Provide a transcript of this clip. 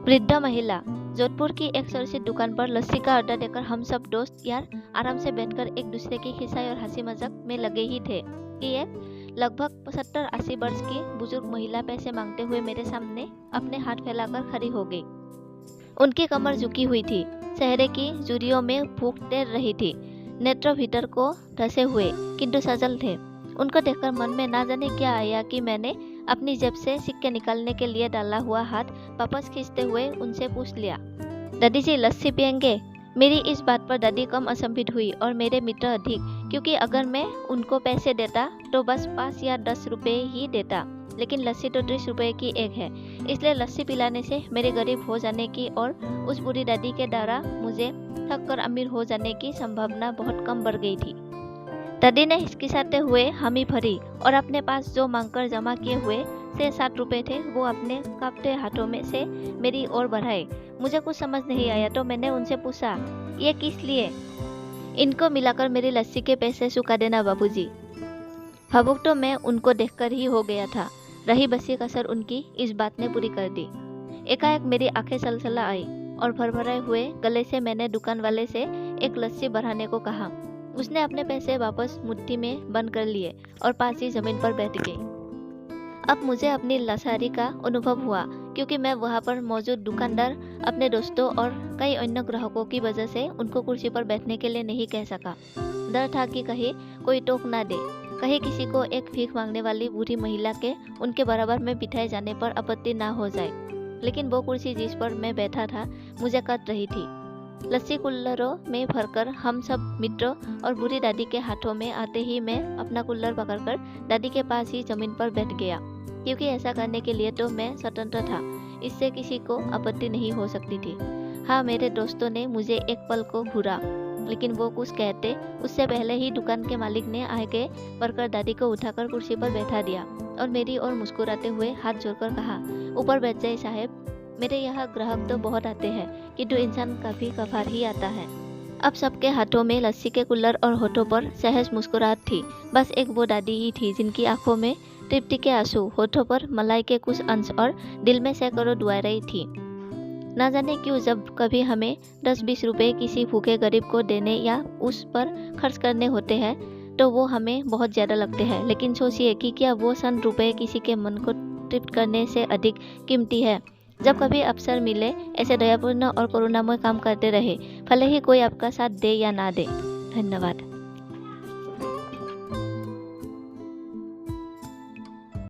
वृद्ध महिला। जोधपुर की एक सुरक्षित दुकान पर लस्सी का अड्डा देकर हम सब दोस्त यार आराम से बैठकर एक दूसरे की खिसाई और हंसी मजाक में लगे ही थे कि एक लगभग 70-80 वर्ष की बुजुर्ग महिला पैसे मांगते हुए मेरे सामने अपने हाथ फैलाकर खड़ी हो गई। उनकी कमर झुकी हुई थी, चेहरे की झुर्रियों में भूख तैर रही थी, नेत्र भीतर को धसे हुए किंतु सजल थे। उनको देखकर मन में ना जाने क्या आया कि मैंने अपनी जेब से सिक्के निकालने के लिए डाला हुआ हाथ वापस खींचते हुए उनसे पूछ लिया, दादी जी लस्सी पियेंगे? मेरी इस बात पर दादी कम असंभित हुई और मेरे मित्र अधिक, क्योंकि अगर मैं उनको पैसे देता तो बस 5 या 10 रुपए ही देता, लेकिन लस्सी तो 30 रुपए की एक है, इसलिए लस्सी पिलाने से मेरे गरीब हो जाने की और उस बुरी दादी के द्वारा मुझे ठग कर अमीर हो जाने की संभावना बहुत कम बढ़ गई थी। दादी ने हिचकिचाते हुए हामी भरी और अपने पास जो मांगकर जमा किए हुए 6-7 रुपए थे वो अपने कांपते हाथों में से मेरी ओर बढ़ाए। मुझे कुछ समझ नहीं आया तो मैंने उनसे पूछा, ये किस लिए? इनको मिलाकर मेरी लस्सी के पैसे चुका देना बाबूजी। भावुक तो मैं उनको देखकर ही हो गया था, रही बसी कसर उनकी इस बात ने पूरी कर दी। एकाएक मेरी आंखें सलसला आई और भरभराए हुए गले से मैंने दुकान वाले से एक लस्सी बढ़ाने को कहा। उसने अपने पैसे वापस मुट्ठी में बंद कर लिए और पास ही जमीन पर बैठ गई। अब मुझे अपनी लाचारी का अनुभव हुआ, क्योंकि मैं वहां पर मौजूद दुकानदार, अपने दोस्तों और कई अन्य ग्राहकों की वजह से उनको कुर्सी पर बैठने के लिए नहीं कह सका। डर था कि कहीं कोई टोक ना दे, कहीं किसी को एक भीख मांगने वाली बूढ़ी महिला के उनके बराबर में बिठाए जाने पर आपत्ति ना हो जाए। लेकिन वो कुर्सी जिस पर मैं बैठा था मुझे कट रही थी। लस्सी कुल्लरों में भरकर हम सब मित्र और बूढ़ी दादी के हाथों में आते ही मैं अपना कुल्लर पकड़कर दादी के पास ही जमीन पर बैठ गया, क्योंकि ऐसा करने के लिए तो मैं स्वतंत्र था, इससे किसी को आपत्ति नहीं हो सकती थी। हाँ, मेरे दोस्तों ने मुझे एक पल को घूरा, लेकिन वो कुछ कहते उससे पहले ही दुकान के मालिक ने आगे बढ़कर दादी को उठाकर कुर्सी पर बैठा दिया और मेरी ओर मुस्कुराते हुए हाथ जोड़कर कहा, ऊपर बैठ जाए साहब, मेरे यहाँ ग्राहक तो बहुत आते हैं किंतु इंसान कभी कभार ही आता है। अब सबके हाथों में लस्सी के कुल्लर और होठों पर सहज मुस्कुराहट थी। बस एक वो दादी ही थी जिनकी आंखों में तृप्ति के आंसू, होठों पर मलाई के कुछ अंश और दिल में सैकड़ों दुआएं रही थी। ना जाने क्यों जब कभी हमें 10-20 रुपए किसी भूखे गरीब को देने या उस पर खर्च करने होते हैं तो वो हमें बहुत ज़्यादा लगते हैं, लेकिन सोचिए कि क्या वो 100 रुपए किसी के मन को तृप्त करने से अधिक कीमती है? जब कभी अवसर मिले ऐसे दयापूर्ण और करुणामय काम करते रहे, भले ही कोई आपका साथ दे या ना दे। धन्यवाद।